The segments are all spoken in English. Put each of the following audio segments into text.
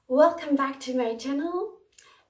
Welcome back to my channel.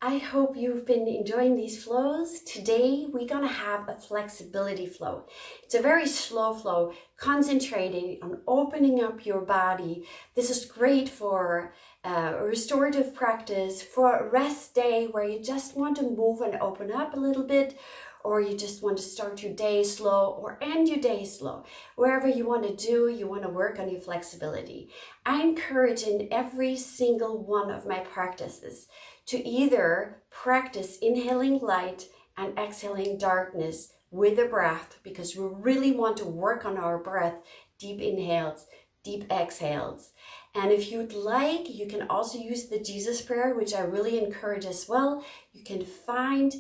I hope you've been enjoying these flows. Today we're gonna have a flexibility flow. It's a very slow flow, concentrating on opening up your body. This is great for a restorative practice, for a rest day where you just want to move and open up a little bit, or you just want to start your day slow or end your day slow. Wherever you want to do, you want to work on your flexibility. I encourage in every single one of my practices to either practice inhaling light and exhaling darkness with a breath, because we really want to work on our breath, deep inhales, deep exhales. And if you'd like, you can also use the Jesus prayer, which I really encourage as well. You can find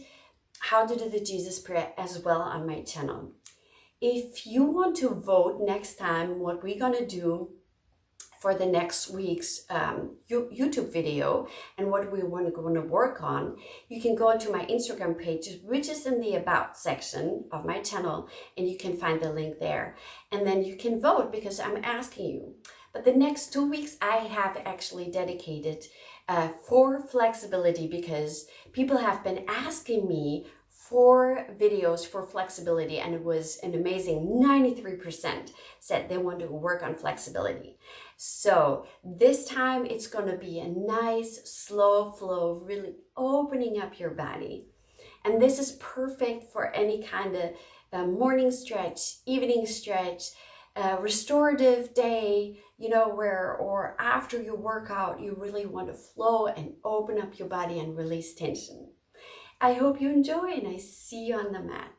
how to do the Jesus prayer as well on my channel. If you want to vote next time what we're gonna do for the next week's YouTube video and what we want to work on, you can go into my Instagram page, which is in the About section of my channel, and you can find the link there. And then you can vote, because I'm asking you. But the next 2 weeks I have actually dedicated for flexibility, because people have been asking me for videos for flexibility, and it was an amazing 93% said they want to work on flexibility. So this time it's going to be a nice slow flow, really opening up your body. And this is perfect for any kind of morning stretch, evening stretch, restorative day, or after your workout, you really want to flow and open up your body and release tension. I hope you enjoy, and I see you on the mat.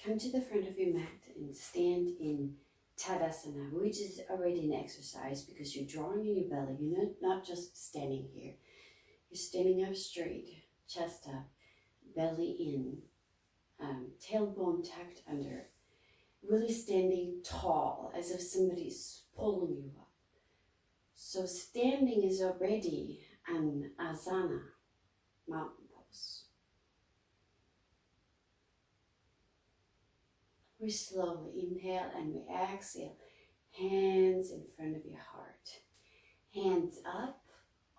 Come to the front of your mat and stand in Tadasana, which is already an exercise because you're drawing in your belly. You're not just standing here. You're standing up straight, chest up, belly in, tailbone tucked under. Really standing tall, as if somebody's pulling you up. So standing is already an asana, mountain pose. We slowly inhale and we exhale. Hands in front of your heart. Hands up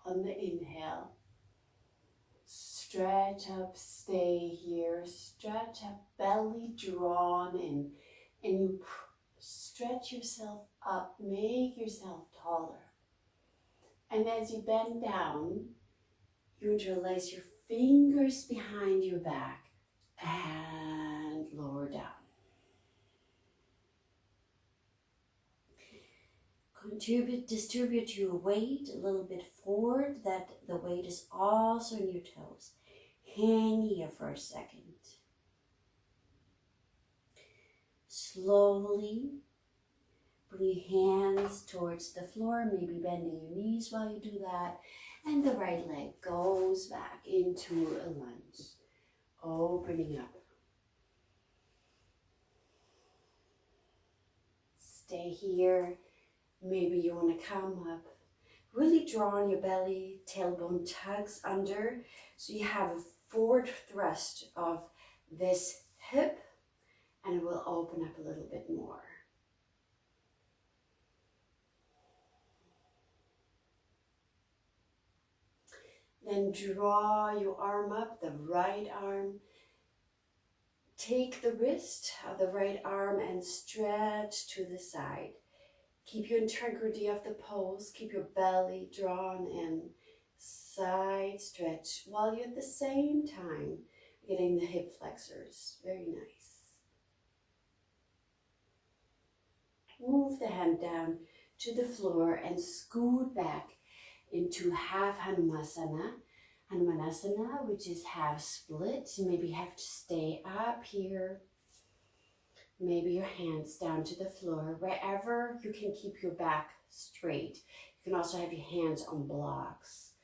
on the inhale. Stretch up, stay here. Stretch up, belly drawn in. And you stretch yourself up, make yourself taller. And as you bend down, you interlace your fingers behind your back and lower down. Distribute your weight a little bit forward, that the weight is also in your toes. Hang here for a second. Slowly bring your hands towards the floor, maybe bending your knees while you do that. And the right leg goes back into a lunge, opening up. Stay here. Maybe you want to come up. Really draw on your belly, tailbone tucks under. So you have a forward thrust of this hip, and it will open up a little bit more. Then draw your arm up, the right arm. Take the wrist of the right arm and stretch to the side. Keep your integrity of the pose, keep your belly drawn in, side stretch, while you're at the same time getting the hip flexors. Very nice. Move the hand down to the floor and scoot back into half Hanumanasana. Hanumanasana, which is half split. Maybe you have to stay up here. Maybe your hands down to the floor, wherever you can keep your back straight. You can also have your hands on blocks.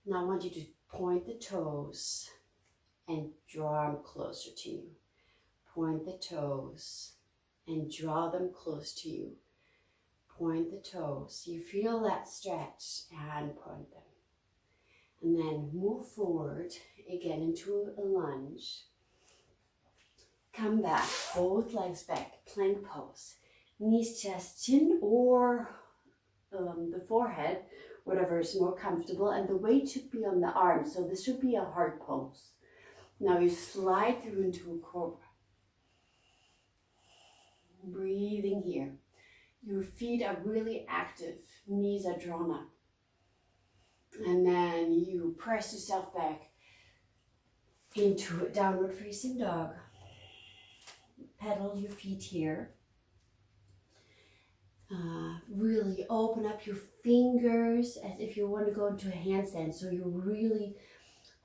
Now I want you to point the toes and draw them closer to you. Point the toes and draw them close to you. Point the toes. You feel that stretch and point them. And then move forward again into a lunge. Come back, both legs back, plank pose. Knees, chest, chin, or the forehead, whatever is more comfortable, and the weight should be on the arms, so this should be a hard pose. Now you slide through into a cobra. Breathing here. Your feet are really active, knees are drawn up. And then you press yourself back into a downward facing dog. Pedal your feet here. Really open up your fingers as if you want to go into a handstand. So you're really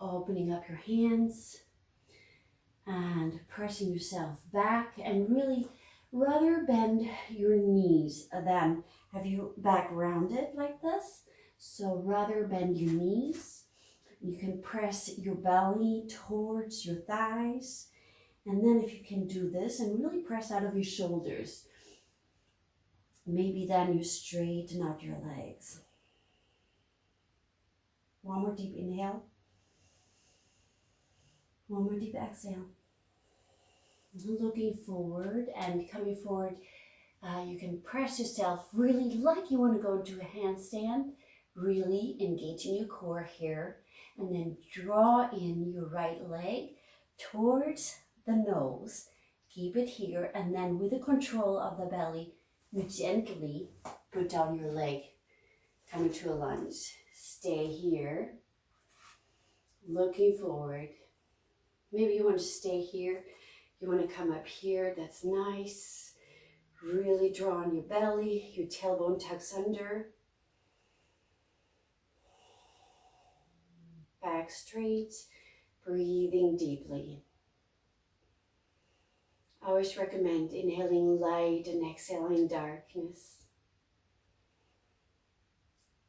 opening up your hands and pressing yourself back, and really rather bend your knees than have your back rounded like this. So rather bend your knees. You can press your belly towards your thighs. And then if you can do this and really press out of your shoulders, maybe then you straighten out your legs. One more deep inhale. One more deep exhale. Looking forward and coming forward, you can press yourself really like you want to go into a handstand, really engaging your core here, and then draw in your right leg towards the nose. Keep it here, and then with the control of the belly, you gently put down your leg, come into a lunge. Stay here, looking forward. Maybe you want to stay here. You want to come up here, that's nice. Really draw on your belly, your tailbone tucks under. Back straight, breathing deeply. I always recommend inhaling light and exhaling darkness.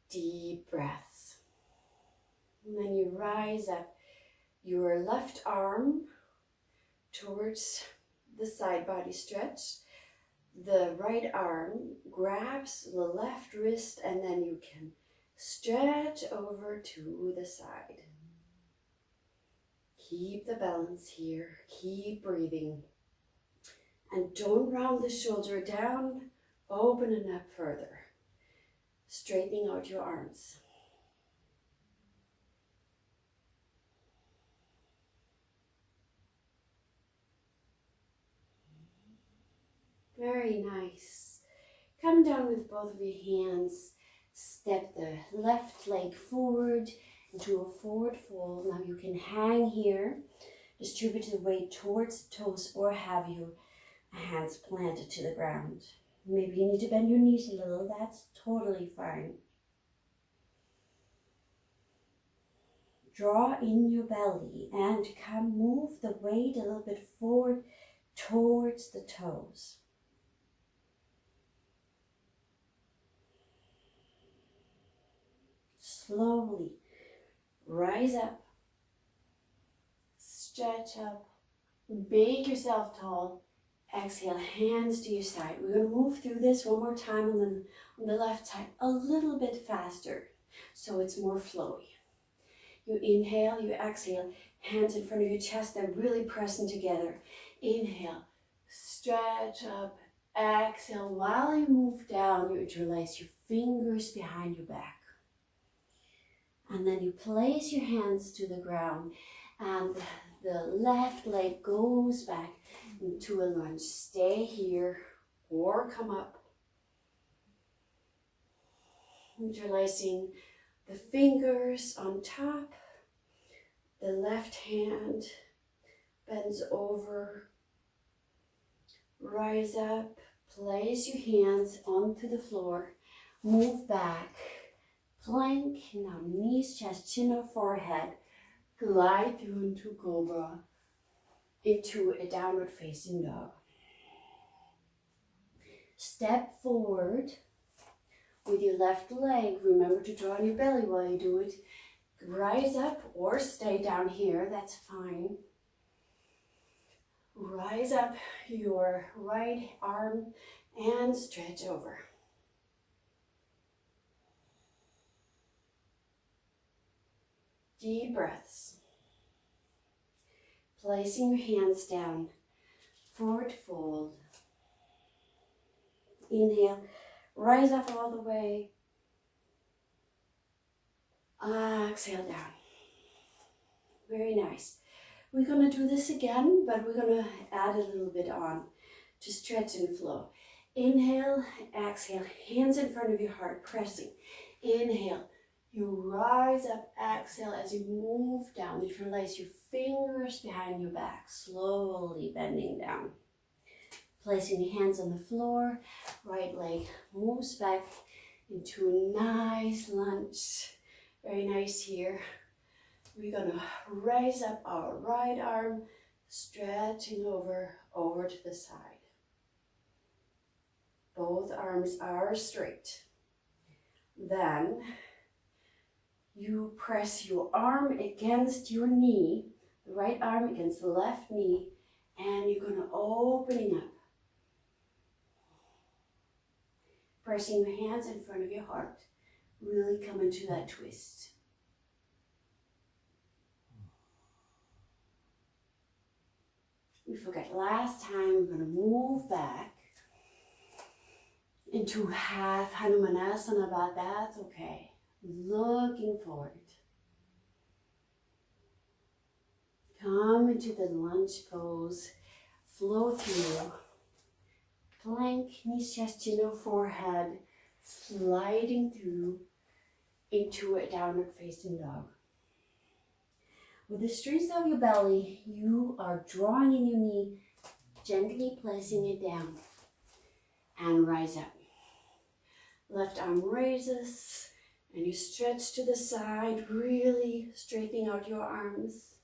Deep breaths. And then you rise up your left arm towards the side body stretch. The right arm grabs the left wrist, and then you can stretch over to the side. Keep the balance here. Keep breathing. And don't round the shoulder down. Open it up further. Straightening out your arms. Very nice. Come down with both of your hands. Step the left leg forward into a forward fold. Now you can hang here. Distribute the weight towards the toes, or have your hands planted to the ground. Maybe you need to bend your knees a little. That's totally fine. Draw in your belly and move the weight a little bit forward towards the toes. Slowly rise up, stretch up, make yourself tall. Exhale, hands to your side. We're going to move through this one more time on the left side a little bit faster so it's more flowy. You inhale, you exhale, hands in front of your chest, they're really pressing together. Inhale, stretch up, exhale. While you move down, you interlace your fingers behind your back. And then you place your hands to the ground, and the left leg goes back into a lunge. Stay here or come up. Interlacing the fingers on top. The left hand bends over. Rise up. Place your hands onto the floor. Move back. Plank. Now knees, chest, chin or forehead. Glide through into cobra. Into a downward facing dog. Step forward with your left leg. Remember to draw on your belly while you do it. Rise up or stay down here, that's fine. Rise up your right arm and stretch over. Deep breaths. Placing your hands down, forward fold. Inhale, rise up all the way. Exhale down. Very nice. We're going to do this again, but we're going to add a little bit on to stretch and flow. Inhale, exhale, hands in front of your heart, pressing. Inhale, you rise up, exhale as you move down. You place your fingers behind your back, slowly bending down. Placing your hands on the floor, right leg moves back into a nice lunge. Very nice here. We're gonna raise up our right arm, stretching over to the side. Both arms are straight. Then you press your arm against your knee, the right arm against the left knee, and you're gonna opening up. Pressing your hands in front of your heart. Really come into that twist. We forgot last time, we're going to move back into half Hanumanasana, but that's okay. Looking forward. Come into the lunge pose. Flow through. Plank, knees, chest, chin, or forehead. Sliding through into a downward facing dog. With the strength of your belly, you are drawing in your knee, gently placing it down, and rise up. Left arm raises, and you stretch to the side, really straightening out your arms.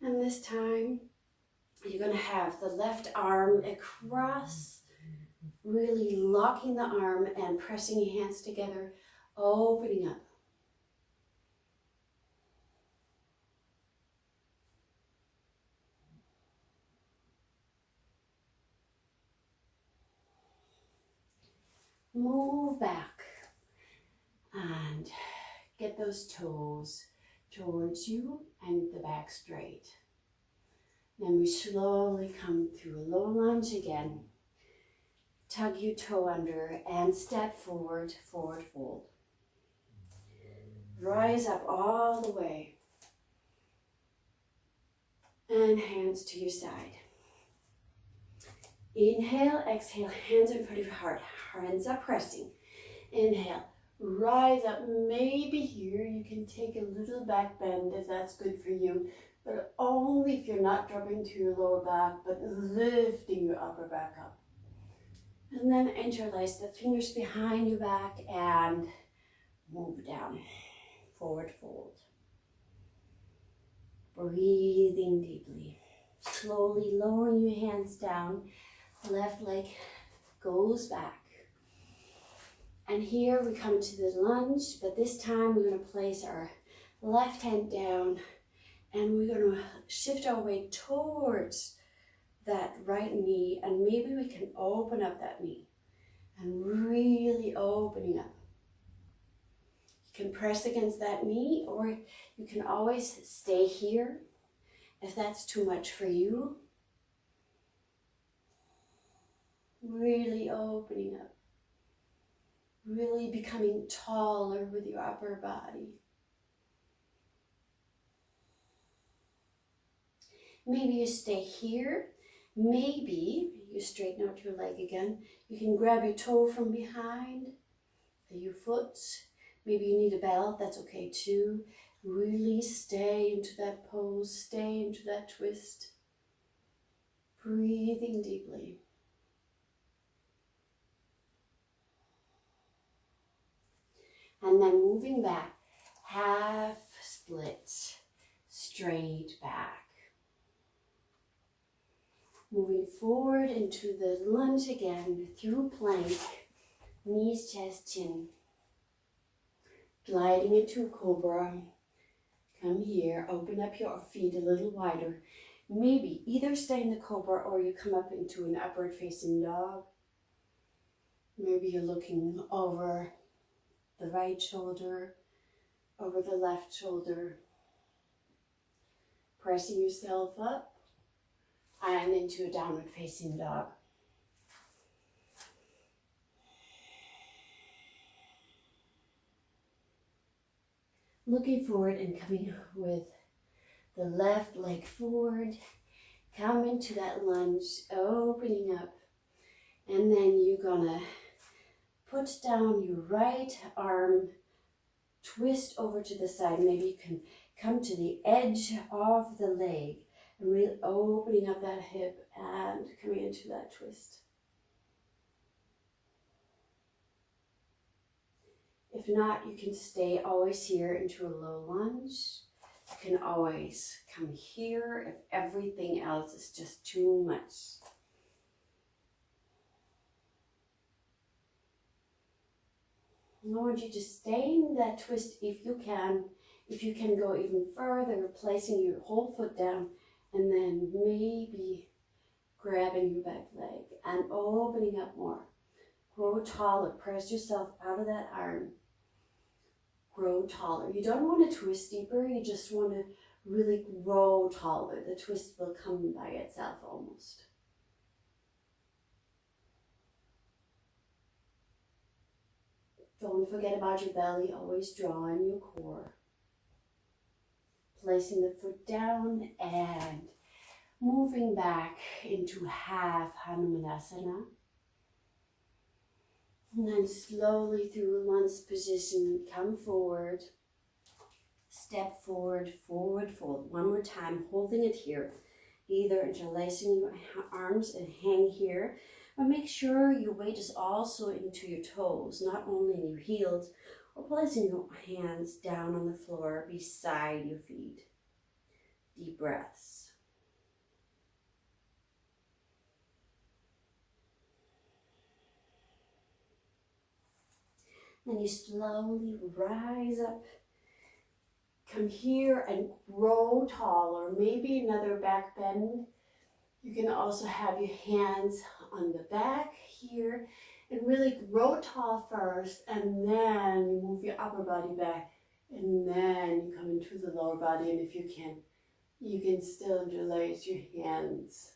And this time, you're going to have the left arm across, really locking the arm and pressing your hands together, opening up. Move back and get those toes towards you and the back straight. Then we slowly come through a low lunge again. Tug your toe under and step forward, forward fold. Rise up all the way. And hands to your side. Inhale, exhale, hands in front of your heart. Hands are pressing. Inhale, rise up. Maybe here you can take a little back bend if that's good for you, but only if you're not dropping to your lower back, but lifting your upper back up. And then interlace the fingers behind your back and move down. Forward fold. Breathing deeply. Slowly lowering your hands down. Left leg goes back. And here we come to the lunge, but this time we're going to place our left hand down and we're going to shift our weight towards that right knee, and maybe we can open up that knee and really opening up. You can press against that knee, or you can always stay here if that's too much for you. Really opening up. Really becoming taller with your upper body. Maybe you stay here. Maybe you straighten out your leg again. You can grab your toe from behind, your foot. Maybe you need a belt, that's okay too. Really stay into that pose, stay into that twist. Breathing deeply. And then moving back, half split, straight back. Moving forward into the lunge again, through plank, knees, chest, chin. Gliding into cobra. Come here, open up your feet a little wider. Maybe either stay in the cobra or you come up into an upward facing dog. Maybe you're looking over the right shoulder, over the left shoulder. Pressing yourself up and into a downward facing dog. Looking forward and coming with the left leg forward. Come into that lunge, opening up. And then you're gonna put down your right arm, twist over to the side. Maybe you can come to the edge of the leg and really opening up that hip and coming into that twist. If not, you can stay always here into a low lunge. You can always come here if everything else is just too much. I want you to stay in that twist if you can. If you can go even further, placing your whole foot down and then maybe grabbing your back leg and opening up more. Grow taller. Press yourself out of that arm. Grow taller. You don't want to twist deeper. You just want to really grow taller. The twist will come by itself almost. Don't forget about your belly. Always draw in your core. Placing the foot down and moving back into half Hanumanasana. And then slowly through lunge position, come forward, step forward, forward fold. One more time, holding it here. Either interlacing your arms and hang here, but make sure your weight is also into your toes, not only in your heels, or placing your hands down on the floor beside your feet. Deep breaths. Then you slowly rise up, come here and grow taller. Maybe another back bend. You can also have your hands on the back here and really grow tall first, and then you move your upper body back, and then you come into the lower body. And if you can still interlace your hands,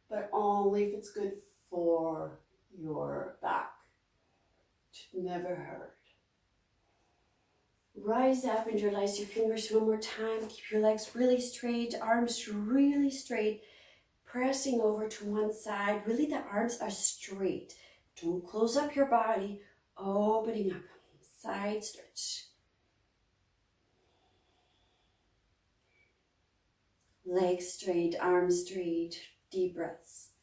but only if it's good for your back. Should never hurt. Rise up, interlace your fingers one more time. Keep your legs really straight, arms really straight. Pressing over to one side. Really, the arms are straight. Don't close up your body. Opening up. Side stretch. Legs straight, arms straight. Deep breaths.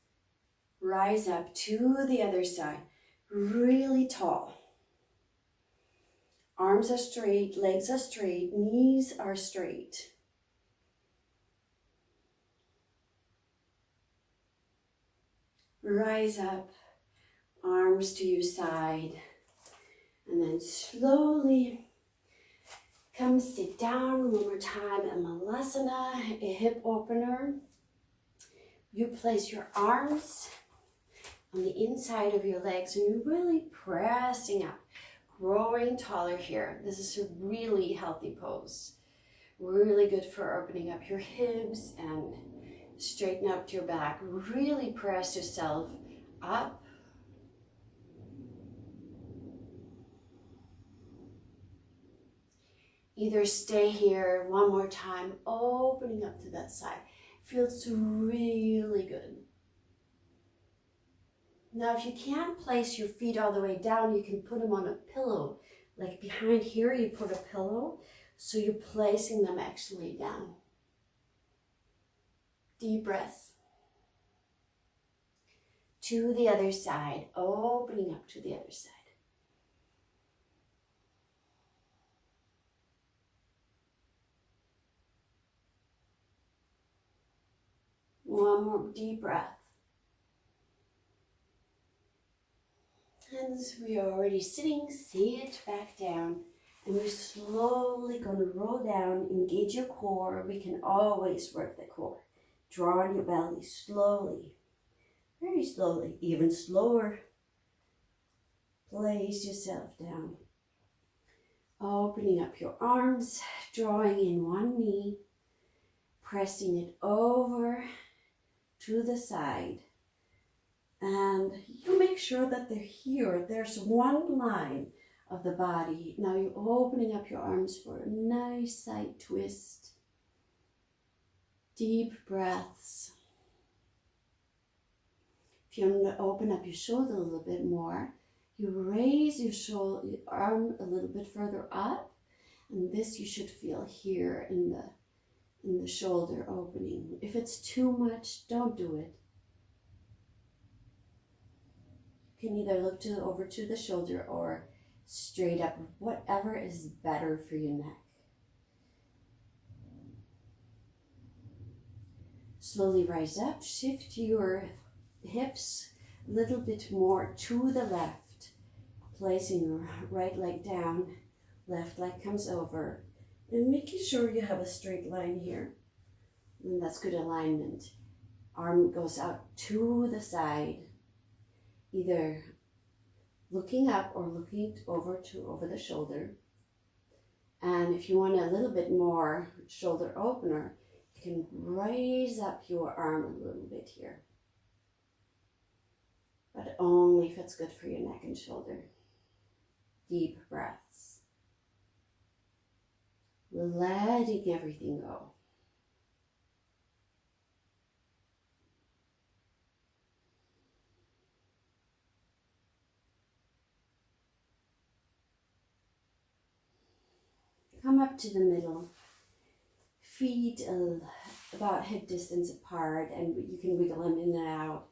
Rise up to the other side. Really tall. Arms are straight, legs are straight, knees are straight. Rise up, arms to your side, and then slowly come sit down one more time in Malasana, a hip opener. You place your arms on the inside of your legs and you're really pressing up, growing taller here. This is a really healthy pose. Really good for opening up your hips and straighten out your back. Really press yourself up. Either stay here one more time, opening up to that side. Feels really good. Now, if you can't place your feet all the way down, you can put them on a pillow. Like behind here, you put a pillow, so you're placing them actually down. Deep breaths. To the other side, opening up to the other side. One more deep breath. And as we are already sitting, sit back down. And we're slowly going to roll down, engage your core. We can always work the core. Draw on your belly slowly, very slowly, even slower. Place yourself down. Opening up your arms, drawing in one knee, pressing it over to the side. And you make sure that they're here. There's one line of the body. Now you're opening up your arms for a nice side twist. Deep breaths. If you want to open up your shoulder a little bit more, you raise your arm a little bit further up, and this you should feel here in the shoulder opening. If it's too much, don't do it. You can either look over to the shoulder or straight up, whatever is better for your neck. Slowly rise up, shift your hips a little bit more to the left, placing your right leg down, left leg comes over, and making sure you have a straight line here. And that's good alignment. Arm goes out to the side, either looking up or looking over the shoulder. And if you want a little bit more shoulder opener, you can raise up your arm a little bit here. But only if it's good for your neck and shoulder. Deep breaths. Letting everything go. Come up to the middle. Feet about hip distance apart, and you can wiggle them in and out.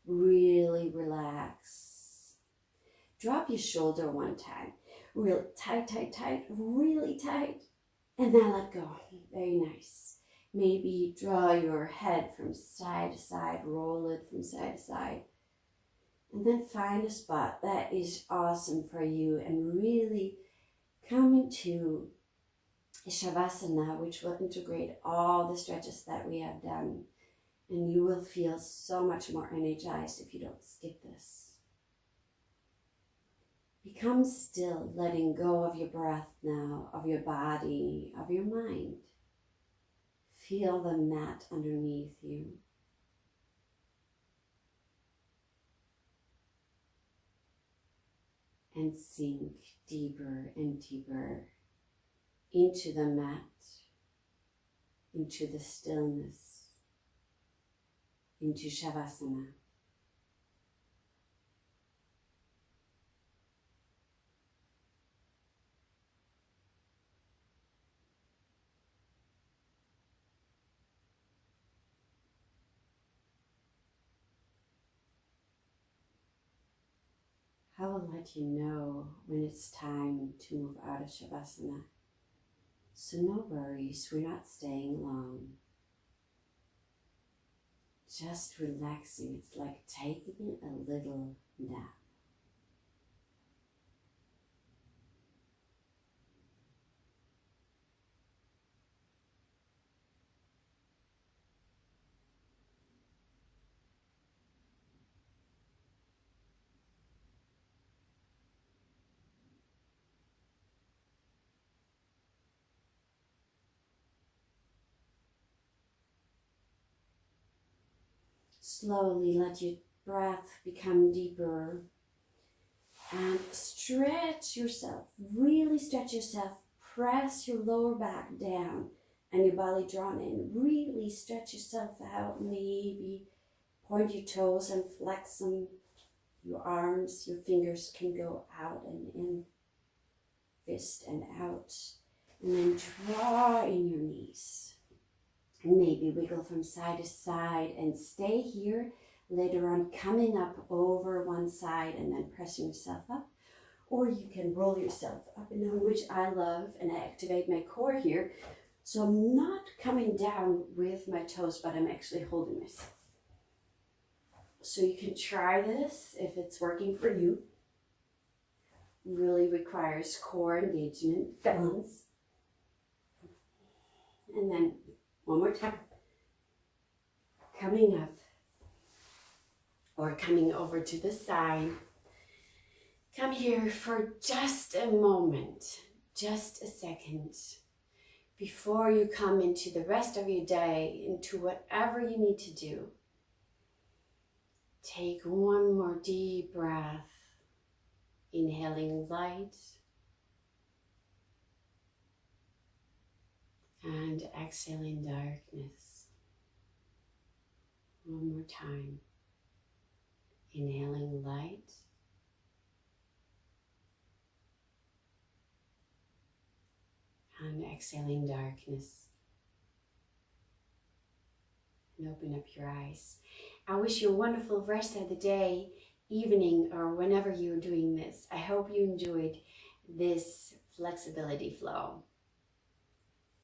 Really relax. Drop your shoulder one time. Real tight, tight, tight, really tight. And then let go. Very nice. Maybe draw your head from side to side, roll it from side to side. And then find a spot that is awesome for you and really come into Shavasana, which will integrate all the stretches that we have done. And you will feel so much more energized if you don't skip this. Become still, letting go of your breath now, of your body, of your mind. Feel the mat underneath you. And sink deeper and deeper into the mat, into the stillness, into Shavasana. I will let you know when it's time to move out of Shavasana. So no worries, we're not staying long. Just relaxing, it's like taking a little nap. Slowly let your breath become deeper and stretch yourself, really stretch yourself. Press your lower back down and your belly drawn in. Really stretch yourself out. Maybe point your toes and flex them. Your arms, your fingers can go out and in, fist and out. And then draw in your knees. Maybe wiggle from side to side and stay here. Later on, coming up over one side and then pressing yourself up. Or you can roll yourself up and down, which I love, and I activate my core here. So I'm not coming down with my toes, but I'm actually holding myself. So you can try this if it's working for you. Really requires core engagement, balance. And then one more time. Coming up or coming over to the side. Come here for just a moment just a second before you come into the rest of your day, into whatever you need to do. Take one more deep breath, inhaling light and exhaling darkness. One more time. Inhaling light and exhaling darkness. And open up your eyes. I wish you a wonderful rest of the day, evening, or whenever you're doing this. I hope you enjoyed this flexibility flow.